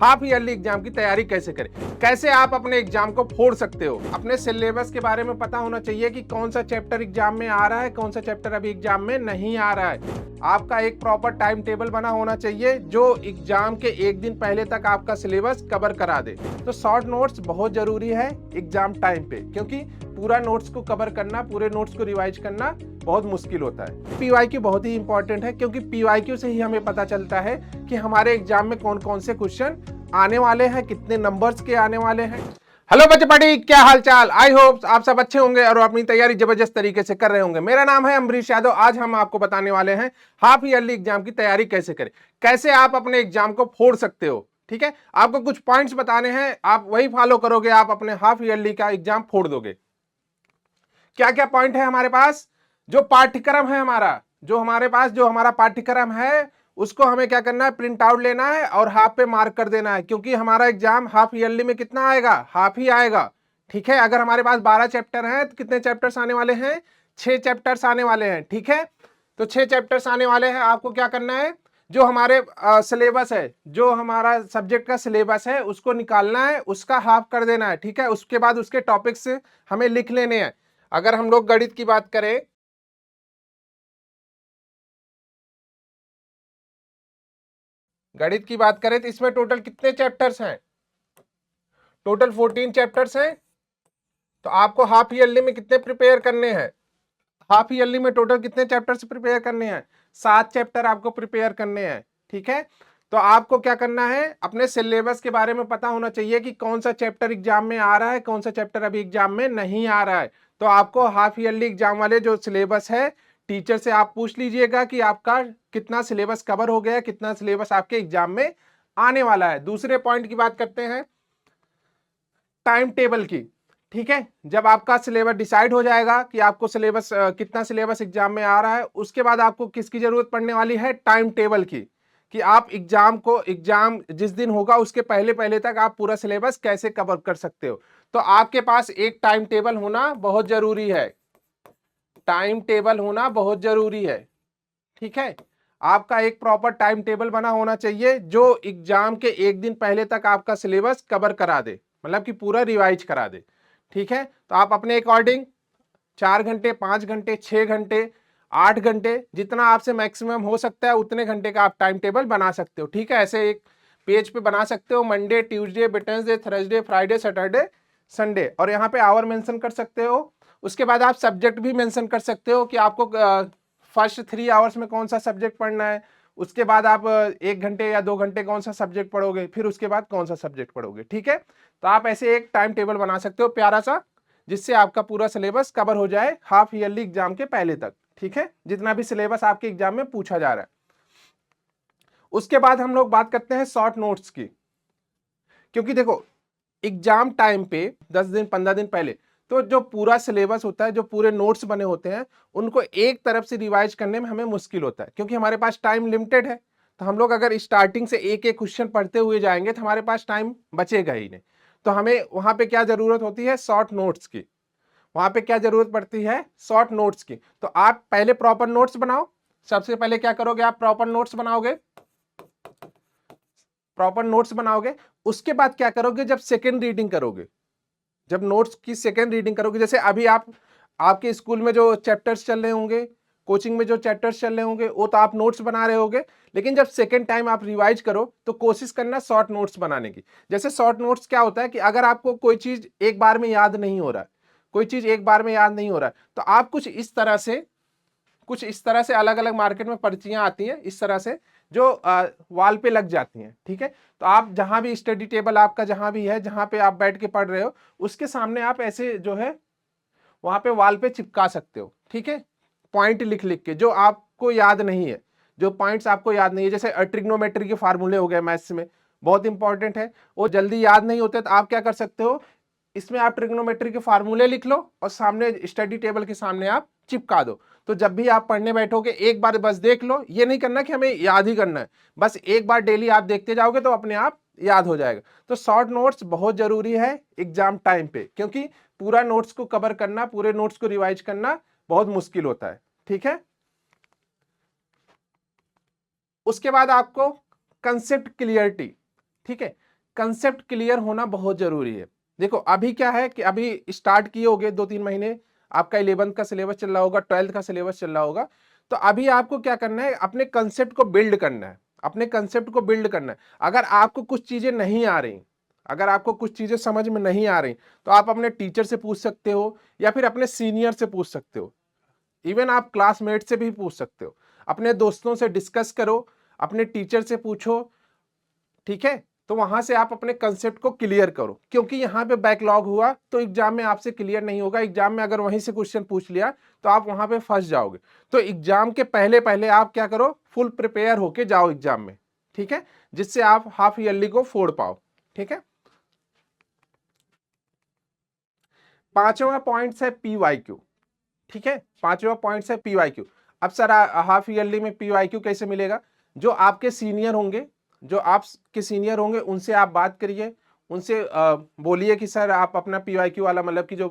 Half yearly exam की तैयारी कैसे करें, कैसे आप अपने एग्जाम को फोड़ सकते हो। अपने सिलेबस के बारे में पता होना चाहिए कि कौन सा चैप्टर एग्जाम में आ रहा है, कौन सा चैप्टर अभी एग्जाम में नहीं आ रहा है। आपका एक प्रॉपर टाइम टेबल बना होना चाहिए जो एग्जाम के एक दिन पहले तक आपका सिलेबस कवर करा दे। तो शॉर्ट नोट्स बहुत जरूरी है एग्जाम टाइम पे, क्योंकि पूरा नोट्स को कवर करना, पूरे नोट्स को रिवाइज करना बहुत मुश्किल होता है। पीवाईक्यू बहुत ही इंपॉर्टेंट है, क्योंकि पीवाईक्यू से ही हमें पता चलता है कि हमारे एग्जाम में कौन कौन से क्वेश्चन आने वाले हैं, कितने नंबर्स के आने वाले हैं। हेलो बच्चे पार्टी, क्या हाल चाल। आई होप आप सब अच्छे होंगे और अपनी तैयारी जबरदस्त तरीके से कर रहे होंगे। मेरा नाम है अमरीश यादव। आज हम आपको बताने वाले हैं हाफ ईयरली एग्जाम की तैयारी कैसे करें, कैसे आप अपने एग्जाम को फोड़ सकते हो। ठीक है, आपको कुछ पॉइंट्स बताने हैं, आप वही फॉलो करोगे, आप अपने हाफ ईयरली का एग्जाम फोड़ दोगे। क्या क्या पॉइंट है हमारे पास। जो पाठ्यक्रम है हमारा, जो हमारा पाठ्यक्रम है, उसको हमें क्या करना है, प्रिंट आउट लेना है और हाफ पे मार्क कर देना है, क्योंकि हमारा एग्जाम हाफ ईयरली में कितना आएगा, हाफ ही आएगा। ठीक है, अगर हमारे पास 12 चैप्टर हैं तो कितने चैप्टर्स आने वाले हैं, 6 चैप्टर्स आने वाले हैं। ठीक है, तो 6 चैप्टर्स आने वाले हैं। आपको क्या करना है, जो हमारे सिलेबस है, जो हमारा सब्जेक्ट का सिलेबस है, उसको निकालना है, उसका हाफ कर देना है। ठीक है, उसके बाद उसके टॉपिक्स हमें लिख लेने हैं। अगर हम लोग गणित की बात करें, तो इसमें टोटल कितने चैप्टर्स हैं, टोटल 14 चैप्टर्स हैं। तो आपको हाफ ईयरली में कितने प्रिपेयर करने हैं, हाफ ईयरली में टोटल कितने चैप्टर्स प्रिपेयर करने हैं, 7 चैप्टर आपको प्रिपेयर करने हैं। ठीक है, तो आपको क्या करना है, अपने सिलेबस के बारे में पता होना चाहिए कि कौन सा चैप्टर एग्जाम में आ रहा है, कौन सा चैप्टर अभी एग्जाम में नहीं आ रहा है। तो आपको हाफ ईयरली एग्जाम वाले जो सिलेबस है, टीचर से आप पूछ लीजिएगा कि आपका कितना सिलेबस कवर हो गया, कितना सिलेबस आपके एग्जाम में आने वाला है। दूसरे पॉइंट की बात करते हैं, टाइम टेबल की। ठीक है, जब आपका सिलेबस डिसाइड हो जाएगा कि आपको सिलेबस कितना सिलेबस एग्जाम में आ रहा है, उसके बाद आपको किसकी जरूरत पड़ने वाली है, टाइम टेबल की, कि आप एग्जाम जिस दिन होगा उसके पहले पहले तक आप पूरा सिलेबस कैसे कवर कर सकते हो। तो आपके पास एक टाइम टेबल होना बहुत जरूरी है, टाइम टेबल होना बहुत जरूरी है। ठीक है, आपका एक प्रॉपर टाइम टेबल बना होना चाहिए जो एग्जाम के एक दिन पहले तक आपका सिलेबस कवर करा दे, मतलब कि पूरा रिवाइज करा दे। ठीक है, तो आप अपने अकॉर्डिंग 4 घंटे, 5 घंटे, 6 घंटे, 8 घंटे, जितना आपसे मैक्सिमम हो सकता है उतने घंटे का आप टाइम टेबल बना सकते हो। ठीक है, ऐसे एक पेज पे बना सकते हो, Monday, Tuesday, Wednesday, Thursday, Friday, Saturday, Sunday, और यहाँ पे आवर मेंशन कर सकते हो। उसके बाद आप सब्जेक्ट भी मेंशन कर सकते हो कि आपको फर्स्ट 3 आवर्स में कौन सा सब्जेक्ट पढ़ना है, उसके बाद आप 1 घंटे या 2 घंटे कौन सा सब्जेक्ट पढ़ोगे, फिर उसके बाद कौन सा सब्जेक्ट पढ़ोगे। ठीक है, तो आप ऐसे एक टाइम टेबल बना सकते हो प्यारा सा, जिससे आपका पूरा सिलेबस कवर हो जाए हाफ ईयरली एग्जाम के पहले तक। ठीक है, जितना भी सिलेबस आपके एग्जाम में पूछा जा रहा है। उसके बाद हम लोग बात करते हैं शॉर्ट नोट्स की, क्योंकि देखो एग्जाम टाइम पे 10 दिन 15 दिन पहले तो जो पूरा सिलेबस होता है, जो पूरे नोट्स बने होते हैं, उनको एक तरफ से रिवाइज करने में हमें मुश्किल होता है, क्योंकि हमारे पास टाइम लिमिटेड है। तो हम लोग अगर स्टार्टिंग से एक एक क्वेश्चन पढ़ते हुए जाएंगे तो हमारे पास टाइम बचेगा ही नहीं। तो हमें वहां पे क्या जरूरत होती है, शॉर्ट नोट्स की। वहां पे क्या जरूरत पड़ती है, शॉर्ट नोट्स की। तो आप पहले प्रॉपर नोट्स बनाओ। सबसे पहले क्या करोगे, आप प्रॉपर नोट्स बनाओगे, प्रॉपर नोट्स बनाओगे। उसके बाद क्या करोगे, जब सेकेंड रीडिंग करोगे, जब नोट्स की सेकेंड रीडिंग करोगे, जैसे अभी आपके स्कूल में जो चैप्टर्स चल रहे होंगे, कोचिंग में जो चैप्टर्स चल रहे होंगे, वो तो आप नोट्स बना रहे होगे, लेकिन जब सेकेंड टाइम आप रिवाइज करो तो कोशिश करना शॉर्ट नोट्स बनाने की। जैसे शॉर्ट नोट्स क्या होता है कि अगर आपको कोई चीज एक बार में याद नहीं हो रहा है, कोई चीज एक बार में याद नहीं हो रहा है, तो आप कुछ इस तरह से अलग अलग मार्केट में पर्चियां आती हैं इस तरह से, जो वॉल पे लग जाती हैं। ठीक है, तो आप जहां भी स्टडी टेबल आपका जहां भी है, जहां पे आप बैठ के पढ़ रहे हो, उसके सामने आप ऐसे जो है वहां पे वॉल पे चिपका सकते हो। ठीक है, पॉइंट लिख लिख के, जो आपको याद नहीं है, जो पॉइंट्स आपको याद नहीं है, जैसे ट्रिग्नोमेट्री के फार्मूले हो गए मैथ्स में, बहुत इंपॉर्टेंट है, वो जल्दी याद नहीं होते, तो आप क्या कर सकते हो, इसमें आप ट्रिग्नोमेट्री के फार्मूले लिख लो और सामने स्टडी टेबल के सामने आप चिपका दो। तो जब भी आप पढ़ने बैठोगे एक बार बस देख लो, ये नहीं करना कि हमें याद ही करना है, बस एक बार डेली आप देखते जाओगे तो अपने आप याद हो जाएगा। तो शॉर्ट नोट्स बहुत जरूरी है एग्जाम टाइम पे, क्योंकि पूरा नोट्स को कवर करना, पूरे नोट्स को रिवाइज करना बहुत मुश्किल होता है। ठीक है, उसके बाद आपको कंसेप्ट क्लियरिटी। ठीक है, कंसेप्ट क्लियर होना बहुत जरूरी है। देखो अभी क्या है कि अभी स्टार्ट किए होगे 2-3 महीने, आपका 11th का सिलेबस चल रहा होगा, 12th का सिलेबस चल रहा होगा, तो अभी आपको क्या करना है, अपने कंसेप्ट को बिल्ड करना है, अपने कंसेप्ट को बिल्ड करना है। अगर आपको कुछ चीजें नहीं आ रही, अगर आपको कुछ चीजें समझ में नहीं आ रही, तो आप अपने टीचर से पूछ सकते हो या फिर अपने सीनियर से पूछ सकते हो, इवन आप क्लासमेट से भी पूछ सकते हो, अपने दोस्तों से डिस्कस करो, अपने टीचर से पूछो, ठीक है। तो वहां से आप अपने कंसेप्ट को क्लियर करो, क्योंकि यहाँ पे बैकलॉग हुआ तो एग्जाम में आपसे क्लियर नहीं होगा। एग्जाम में अगर वहीं से क्वेश्चन पूछ लिया तो आप वहां पे फंस जाओगे। तो एग्जाम के पहले पहले आप क्या करो, फुल प्रिपेयर होके जाओ एग्जाम में, ठीक है, जिससे आप हाफ ईयरली को फोड़ पाओ, ठीक है। 5वां पॉइंट है पीवाईक्यू, ठीक है, 5वां पॉइंट है पीवाईक्यू। अब सर हाफ ईयरली में पीवाईक्यू कैसे मिलेगा? जो आपके सीनियर होंगे, जो आपके सीनियर होंगे उनसे आप बात करिए, उनसे बोलिए कि सर आप अपना पीवाईक्यू वाला, मतलब कि जो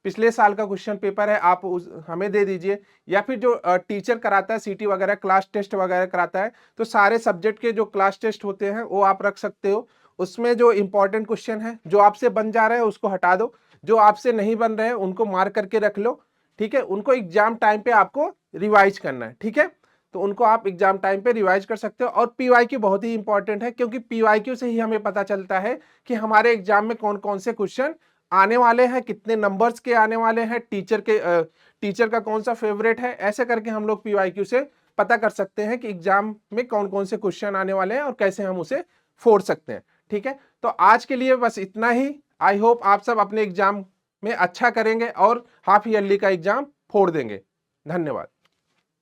पिछले साल का क्वेश्चन पेपर है आप हमें दे दीजिए, या फिर जो टीचर कराता है सीटी वगैरह, क्लास टेस्ट वगैरह कराता है, तो सारे सब्जेक्ट के जो क्लास टेस्ट होते हैं वो आप रख सकते हो। उसमें जो इंपॉर्टेंट क्वेश्चन है, जो आपसे बन जा रहे हैं उसको हटा दो, जो आपसे नहीं बन रहे हैं उनको मार्क करके रख लो, ठीक है। उनको एग्जाम टाइम पे आपको रिवाइज करना है, ठीक है, तो उनको आप एग्जाम टाइम पे रिवाइज कर सकते हो। और पीवाईक्यू बहुत ही इंपॉर्टेंट है, क्योंकि पीवाईक्यू से ही हमें पता चलता है कि हमारे एग्जाम में कौन कौन से क्वेश्चन आने वाले हैं, कितने नंबर्स के आने वाले हैं, टीचर का कौन सा फेवरेट है। ऐसे करके हम लोग पीवाईक्यू से पता कर सकते हैं कि एग्जाम में कौन कौन से क्वेश्चन आने वाले हैं और कैसे हम उसे फोड़ सकते हैं, ठीक है। तो आज के लिए बस इतना ही। आई होप आप सब अपने एग्जाम में अच्छा करेंगे और हाफ ईयरली का एग्जाम फोड़ देंगे। धन्यवाद।